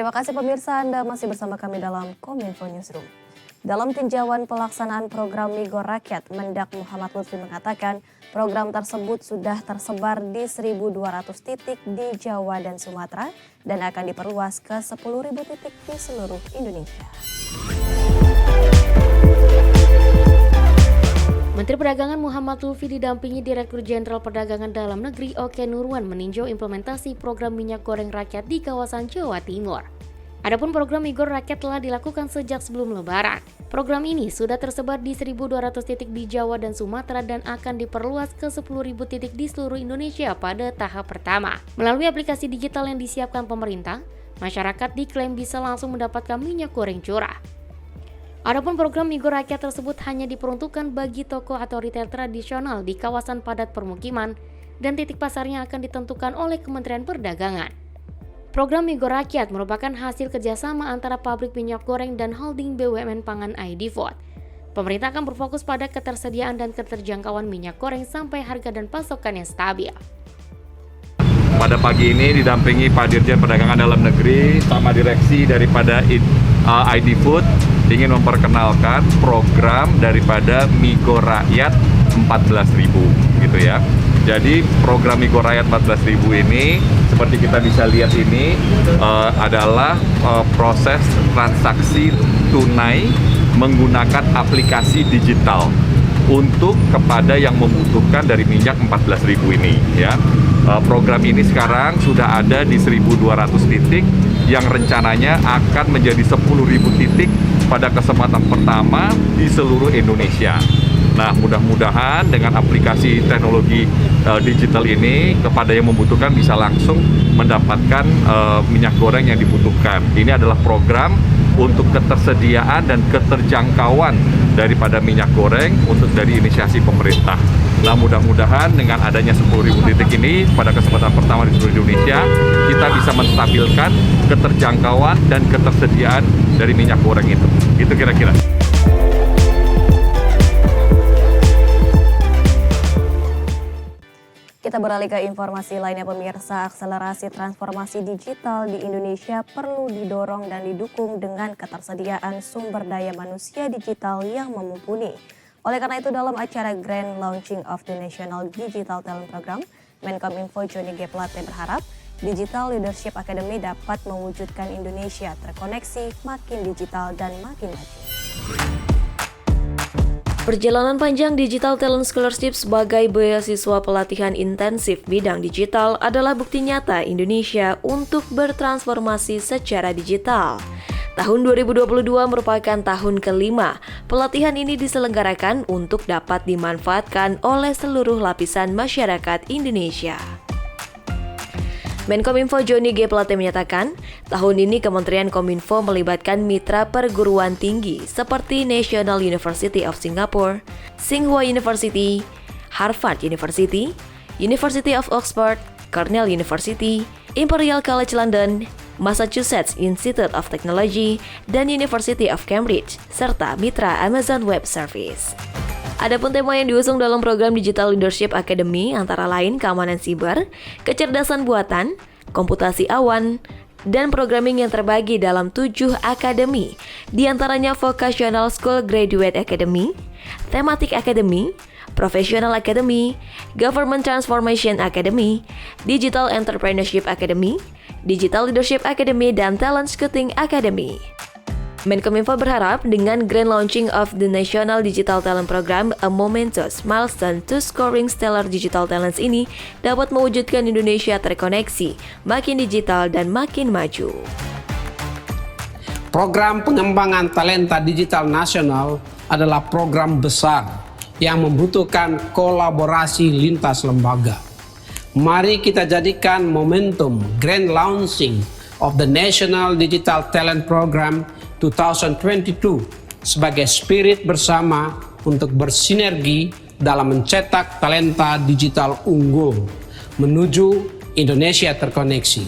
Terima kasih pemirsa, Anda masih bersama kami dalam Kominfo Newsroom. Dalam tinjauan pelaksanaan program Migo Rakyat, Mendak Muhammad Lutfi mengatakan program tersebut sudah tersebar di 1.200 titik di Jawa dan Sumatera dan akan diperluas ke 10.000 titik di seluruh Indonesia. Menteri Perdagangan Muhammad Lutfi didampingi Direktur Jenderal Perdagangan Dalam Negeri Oke Nurwan meninjau implementasi program minyak goreng rakyat di kawasan Jawa Timur. Adapun program Migo Rakyat telah dilakukan sejak sebelum Lebaran. Program ini sudah tersebar di 1.200 titik di Jawa dan Sumatera dan akan diperluas ke 10.000 titik di seluruh Indonesia pada tahap pertama. Melalui aplikasi digital yang disiapkan pemerintah, masyarakat diklaim bisa langsung mendapatkan minyak goreng curah. Adapun program Migo Rakyat tersebut hanya diperuntukkan bagi toko atau retail tradisional di kawasan padat permukiman dan titik pasarnya akan ditentukan oleh Kementerian Perdagangan. Program Migo Rakyat merupakan hasil kerjasama antara pabrik minyak goreng dan holding BUMN Pangan ID Food. Pemerintah akan berfokus pada ketersediaan dan keterjangkauan minyak goreng sampai harga dan pasokan yang stabil. Pada pagi ini didampingi Pak Dirjen Perdagangan Dalam Negeri sama direksi daripada ID Food ingin memperkenalkan program daripada Migo Rakyat 14.000 gitu ya. Jadi program Migo Rakyat 14.000 ini seperti kita bisa lihat ini adalah proses transaksi tunai menggunakan aplikasi digital untuk kepada yang membutuhkan dari minyak 14.000 ini ya. Program ini sekarang sudah ada di 1.200 titik yang rencananya akan menjadi 10.000 titik pada kesempatan pertama di seluruh Indonesia. Nah, mudah-mudahan dengan aplikasi teknologi digital ini kepada yang membutuhkan bisa langsung mendapatkan minyak goreng yang dibutuhkan. Ini adalah program untuk ketersediaan dan keterjangkauan daripada minyak goreng untuk dari inisiasi pemerintah. Nah, mudah-mudahan dengan adanya 10.000 titik ini pada kesempatan pertama di seluruh Indonesia, kita bisa menstabilkan keterjangkauan dan ketersediaan dari minyak goreng itu. Itu kira-kira. Kita beralih ke informasi lainnya pemirsa, akselerasi transformasi digital di Indonesia perlu didorong dan didukung dengan ketersediaan sumber daya manusia digital yang mumpuni. Oleh karena itu dalam acara Grand Launching of the National Digital Talent Program, Menkominfo Johnny G. Plate berharap Digital Leadership Academy dapat mewujudkan Indonesia terkoneksi, makin digital dan makin maju. Perjalanan panjang Digital Talent Scholarship sebagai beasiswa pelatihan intensif bidang digital adalah bukti nyata Indonesia untuk bertransformasi secara digital. Tahun 2022 merupakan tahun kelima pelatihan ini diselenggarakan untuk dapat dimanfaatkan oleh seluruh lapisan masyarakat Indonesia. Menkominfo Johnny G. Plate menyatakan, tahun ini Kementerian Kominfo melibatkan mitra perguruan tinggi seperti National University of Singapore, Tsinghua University, Harvard University, University of Oxford, Cornell University, Imperial College London, Massachusetts Institute of Technology, dan University of Cambridge, serta mitra Amazon Web Service. Adapun tema yang diusung dalam program Digital Leadership Academy antara lain keamanan siber, kecerdasan buatan, komputasi awan, dan programming yang terbagi dalam 7 akademi, diantaranya Vocational School Graduate Academy, Thematic Academy, Professional Academy, Government Transformation Academy, Digital Entrepreneurship Academy, Digital Leadership Academy, dan Talent Scouting Academy. Menkominfo berharap dengan Grand Launching of the National Digital Talent Program, a momentous milestone to scoring stellar digital talents ini dapat mewujudkan Indonesia terkoneksi, makin digital dan makin maju. Program pengembangan talenta digital nasional adalah program besar yang membutuhkan kolaborasi lintas lembaga. Mari kita jadikan momentum Grand Launching of the National Digital Talent Program 2022 sebagai spirit bersama untuk bersinergi dalam mencetak talenta digital unggul menuju Indonesia terkoneksi,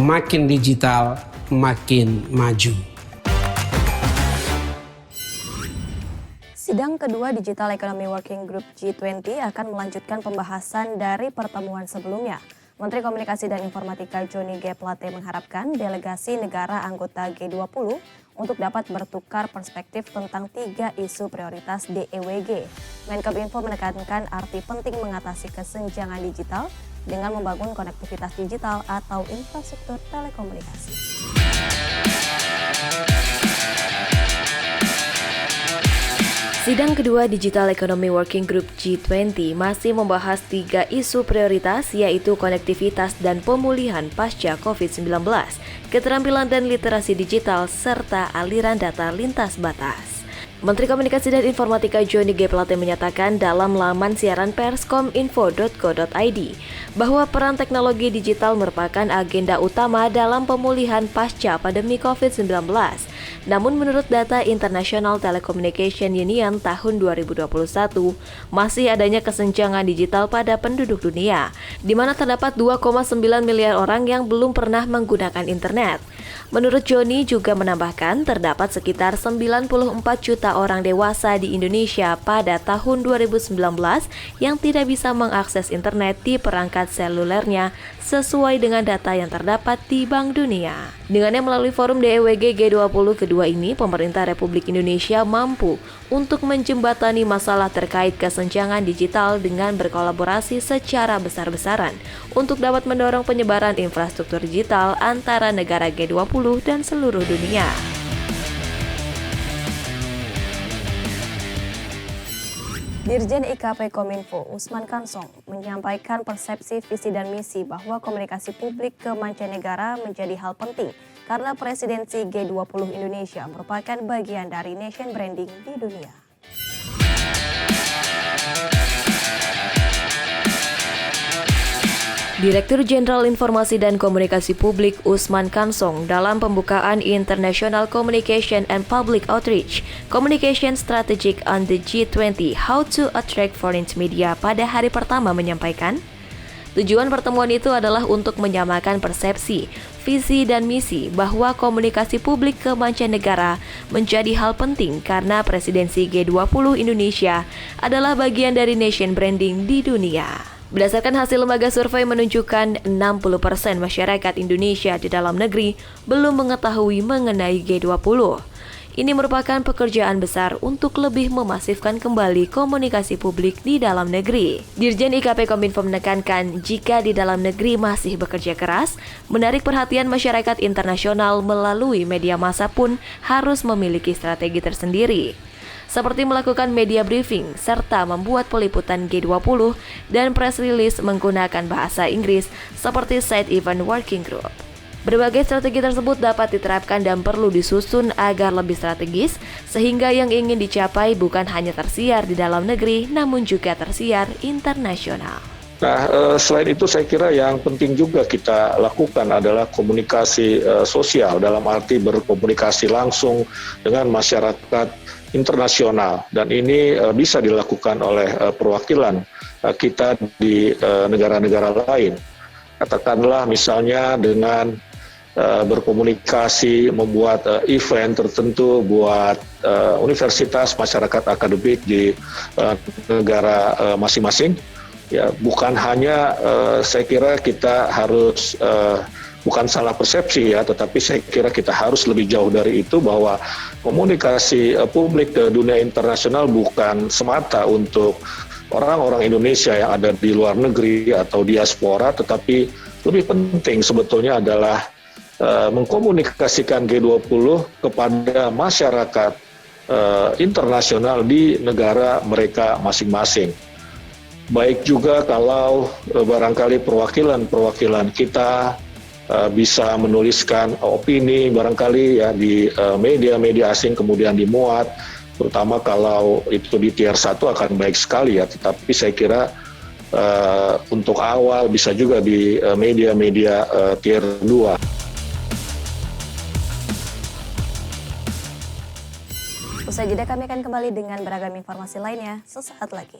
makin digital, makin maju. Sidang kedua Digital Economy Working Group G20 akan melanjutkan pembahasan dari pertemuan sebelumnya. Menteri Komunikasi dan Informatika Johnny G. Plate mengharapkan delegasi negara anggota G20 untuk dapat bertukar perspektif tentang 3 isu prioritas DEWG. Menkominfo menekankan arti penting mengatasi kesenjangan digital dengan membangun konektivitas digital atau infrastruktur telekomunikasi. Sidang kedua Digital Economy Working Group G20 masih membahas 3 isu prioritas, yaitu konektivitas dan pemulihan pasca COVID-19, keterampilan dan literasi digital, serta aliran data lintas batas. Menteri Komunikasi dan Informatika Johnny G. Plate menyatakan dalam laman siaran pers kominfo.co.id bahwa peran teknologi digital merupakan agenda utama dalam pemulihan pasca pandemi COVID-19. Namun menurut data International Telecommunication Union tahun 2021, masih adanya kesenjangan digital pada penduduk dunia, di mana terdapat 2,9 miliar orang yang belum pernah menggunakan internet. Menurut Johnny juga menambahkan terdapat sekitar 94 juta orang dewasa di Indonesia pada tahun 2019 yang tidak bisa mengakses internet di perangkat selulernya sesuai dengan data yang terdapat di Bank Dunia. Dengannya melalui forum DEWG G20 kedua ini, pemerintah Republik Indonesia mampu untuk menjembatani masalah terkait kesenjangan digital dengan berkolaborasi secara besar-besaran untuk dapat mendorong penyebaran infrastruktur digital antara negara G20 dan seluruh dunia. Dirjen IKP Kominfo, Usman Kansong, menyampaikan persepsi, visi, dan misi bahwa komunikasi publik ke mancanegara menjadi hal penting karena presidensi G20 Indonesia merupakan bagian dari nation branding di dunia. Direktur Jenderal Informasi dan Komunikasi Publik Usman Kansong dalam pembukaan International Communication and Public Outreach Communication Strategic on the G20 How to Attract Foreign Media pada hari pertama menyampaikan, tujuan pertemuan itu adalah untuk menyamakan persepsi, visi dan misi bahwa komunikasi publik ke mancanegara menjadi hal penting karena presidensi G20 Indonesia adalah bagian dari nation branding di dunia. Berdasarkan hasil lembaga survei menunjukkan 60% masyarakat Indonesia di dalam negeri belum mengetahui mengenai G20. Ini merupakan pekerjaan besar untuk lebih memasifkan kembali komunikasi publik di dalam negeri. Dirjen IKP Kominfo menekankan jika di dalam negeri masih bekerja keras, menarik perhatian masyarakat internasional melalui media massa pun harus memiliki strategi tersendiri, seperti melakukan media briefing serta membuat peliputan G20 dan press release menggunakan bahasa Inggris seperti Side Event Working Group. Berbagai strategi tersebut dapat diterapkan dan perlu disusun agar lebih strategis sehingga yang ingin dicapai bukan hanya tersiar di dalam negeri namun juga tersiar internasional. Nah, selain itu saya kira yang penting juga kita lakukan adalah komunikasi sosial, dalam arti berkomunikasi langsung dengan masyarakat internasional, dan ini bisa dilakukan oleh perwakilan kita di negara-negara lain. Katakanlah misalnya dengan berkomunikasi, membuat event tertentu buat universitas, masyarakat akademik di negara masing-masing. Ya, bukan hanya saya kira kita harus bukan salah persepsi ya, tetapi saya kira kita harus lebih jauh dari itu, bahwa komunikasi publik ke dunia internasional bukan semata untuk orang-orang Indonesia yang ada di luar negeri atau diaspora, tetapi lebih penting sebetulnya adalah mengkomunikasikan G20 kepada masyarakat internasional di negara mereka masing-masing. Baik juga kalau barangkali perwakilan kita bisa menuliskan opini barangkali ya di media-media asing kemudian dimuat, terutama kalau itu di tier 1 akan baik sekali ya, tetapi saya kira untuk awal bisa juga di media-media tier 2. Usai jeda kami akan kembali dengan beragam informasi lainnya sesaat lagi.